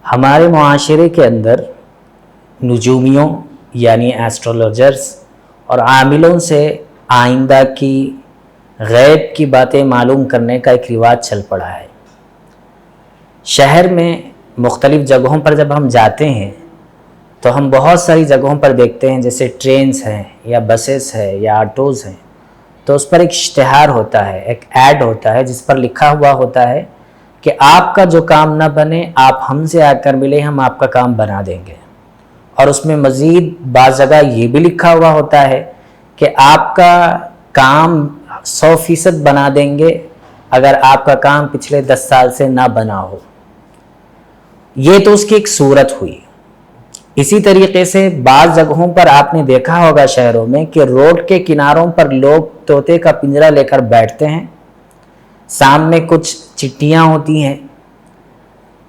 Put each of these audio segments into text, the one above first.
ہمارے معاشرے کے اندر نجومیوں یعنی ایسٹرولوجرز اور عاملوں سے آئندہ کی غیب کی باتیں معلوم کرنے کا ایک رواج چل پڑا ہے۔ شہر میں مختلف جگہوں پر جب ہم جاتے ہیں تو ہم بہت ساری جگہوں پر دیکھتے ہیں، جیسے ٹرینز ہیں یا بسز ہے یا آٹوز ہیں، تو اس پر ایک اشتہار ہوتا ہے، ایک ایڈ ہوتا ہے جس پر لکھا ہوا ہوتا ہے کہ آپ کا جو کام نہ بنے آپ ہم سے آ کر ملے، ہم آپ کا کام بنا دیں گے۔ اور اس میں مزید بعض جگہ یہ بھی لکھا ہوا ہوتا ہے کہ آپ کا کام 100% بنا دیں گے اگر آپ کا کام پچھلے 10 سال سے نہ بنا ہو۔ یہ تو اس کی ایک صورت ہوئی۔ اسی طریقے سے بعض جگہوں پر آپ نے دیکھا ہوگا شہروں میں کہ روڈ کے کناروں پر لوگ طوطے کا پنجرا لے کر بیٹھتے ہیں، سامنے کچھ چٹیاں ہوتی ہیں،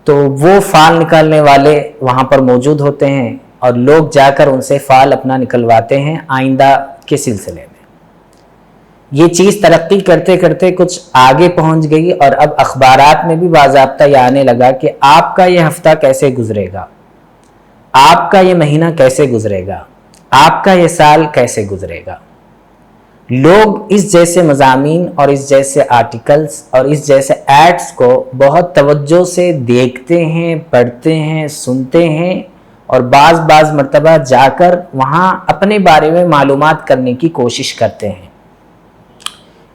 تو وہ فال نکالنے والے وہاں پر موجود ہوتے ہیں اور لوگ جا کر ان سے فال اپنا نکلواتے ہیں آئندہ کے سلسلے میں۔ یہ چیز ترقی کرتے کرتے کچھ آگے پہنچ گئی اور اب اخبارات میں بھی باضابطہ یہ آنے لگا کہ آپ کا یہ ہفتہ کیسے گزرے گا، آپ کا یہ مہینہ کیسے گزرے گا، آپ کا یہ سال کیسے گزرے گا۔ لوگ اس جیسے مضامین اور اس جیسے آرٹیکلز اور اس جیسے ایڈز کو بہت توجہ سے دیکھتے ہیں، پڑھتے ہیں، سنتے ہیں اور بعض مرتبہ جا کر وہاں اپنے بارے میں معلومات کرنے کی کوشش کرتے ہیں۔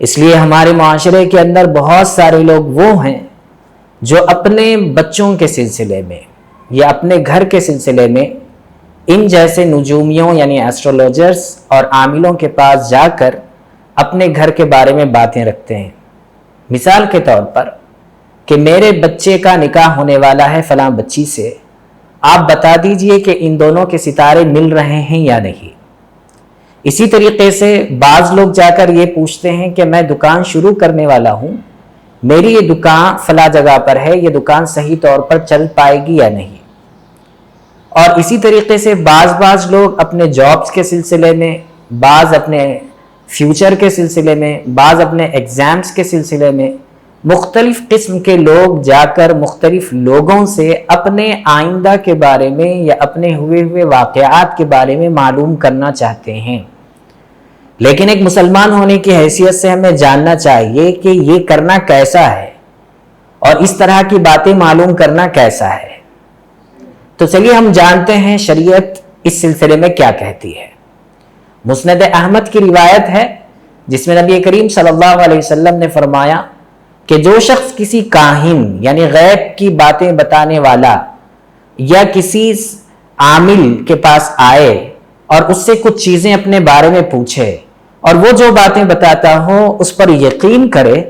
اس لیے ہمارے معاشرے کے اندر بہت سارے لوگ وہ ہیں جو اپنے بچوں کے سلسلے میں یا اپنے گھر کے سلسلے میں ان جیسے نجومیوں یعنی ایسٹرولوجرز اور عاملوں کے پاس جا کر اپنے گھر کے بارے میں باتیں رکھتے ہیں۔ مثال کے طور پر کہ میرے بچے کا نکاح ہونے والا ہے فلاں بچی سے، آپ بتا دیجئے کہ ان دونوں کے ستارے مل رہے ہیں یا نہیں۔ اسی طریقے سے بعض لوگ جا کر یہ پوچھتے ہیں کہ میں دکان شروع کرنے والا ہوں، میری یہ دکان فلاں جگہ پر ہے، یہ دکان صحیح طور پر چل پائے گی یا نہیں۔ اور اسی طریقے سے بعض لوگ اپنے جابز کے سلسلے میں، بعض اپنے فیوچر کے سلسلے میں، بعض اپنے ایگزامز کے سلسلے میں مختلف قسم کے لوگ جا کر مختلف لوگوں سے اپنے آئندہ کے بارے میں یا اپنے ہوئے واقعات کے بارے میں معلوم کرنا چاہتے ہیں۔ لیکن ایک مسلمان ہونے کی حیثیت سے ہمیں جاننا چاہیے کہ یہ کرنا کیسا ہے اور اس طرح کی باتیں معلوم کرنا کیسا ہے۔ تو چلیے ہم جانتے ہیں شریعت اس سلسلے میں کیا کہتی ہے۔ مسند احمد کی روایت ہے جس میں نبی کریم صلی اللہ علیہ وسلم نے فرمایا کہ جو شخص کسی کاہن یعنی غیب کی باتیں بتانے والا یا کسی عامل کے پاس آئے اور اس سے کچھ چیزیں اپنے بارے میں پوچھے اور وہ جو باتیں بتاتا ہو اس پر یقین کرے،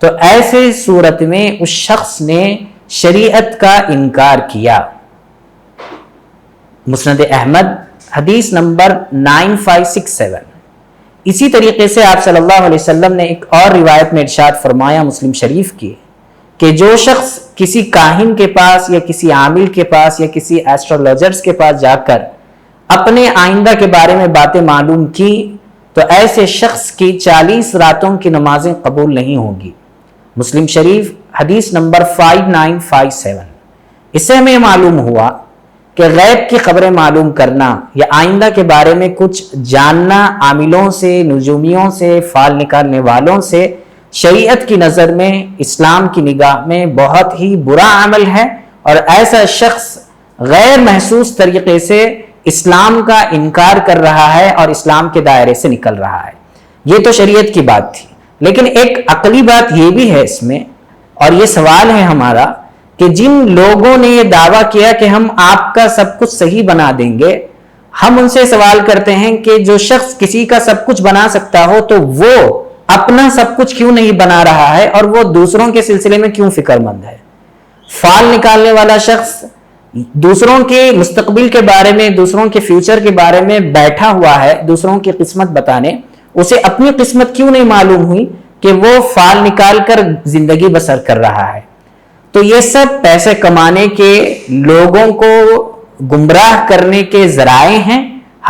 تو ایسے صورت میں اس شخص نے شریعت کا انکار کیا۔ مسند احمد حدیث نمبر 9567۔ اسی طریقے سے آپ صلی اللہ علیہ وسلم نے ایک اور روایت میں ارشاد فرمایا مسلم شریف کی کہ جو شخص کسی کاہن کے پاس یا کسی عامل کے پاس یا کسی ایسٹرولوجرز کے پاس جا کر اپنے آئندہ کے بارے میں باتیں معلوم کی تو ایسے شخص کی 40 راتوں کی نمازیں قبول نہیں ہوں گی۔ مسلم شریف حدیث نمبر 5957۔ اس سے ہمیں معلوم ہوا کہ غیب کی خبریں معلوم کرنا یا آئندہ کے بارے میں کچھ جاننا عاملوں سے، نجومیوں سے، فال نکالنے والوں سے شریعت کی نظر میں، اسلام کی نگاہ میں بہت ہی برا عمل ہے، اور ایسا شخص غیر محسوس طریقے سے اسلام کا انکار کر رہا ہے اور اسلام کے دائرے سے نکل رہا ہے۔ یہ تو شریعت کی بات تھی، لیکن ایک عقلی بات یہ بھی ہے اس میں، اور یہ سوال ہے ہمارا کہ جن لوگوں نے یہ دعویٰ کیا کہ ہم آپ کا سب کچھ صحیح بنا دیں گے، ہم ان سے سوال کرتے ہیں کہ جو شخص کسی کا سب کچھ بنا سکتا ہو تو وہ اپنا سب کچھ کیوں نہیں بنا رہا ہے اور وہ دوسروں کے سلسلے میں کیوں فکر مند ہے؟ فال نکالنے والا شخص دوسروں کے مستقبل کے بارے میں، دوسروں کے فیوچر کے بارے میں بیٹھا ہوا ہے دوسروں کی قسمت بتانے، اسے اپنی قسمت کیوں نہیں معلوم ہوئی کہ وہ فال نکال کر زندگی بسر کر رہا ہے؟ تو یہ سب پیسے کمانے کے، لوگوں کو گمراہ کرنے کے ذرائع ہیں،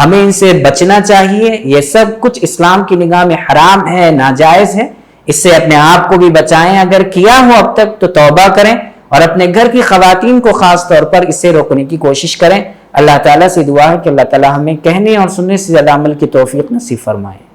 ہمیں ان سے بچنا چاہیے۔ یہ سب کچھ اسلام کی نگاہ میں حرام ہے، ناجائز ہے، اس سے اپنے آپ کو بھی بچائیں، اگر کیا ہو اب تک تو توبہ کریں اور اپنے گھر کی خواتین کو خاص طور پر اس سے روکنے کی کوشش کریں۔ اللہ تعالیٰ سے دعا ہے کہ اللہ تعالیٰ ہمیں کہنے اور سننے سے زیادہ عمل کی توفیق نصیب فرمائے۔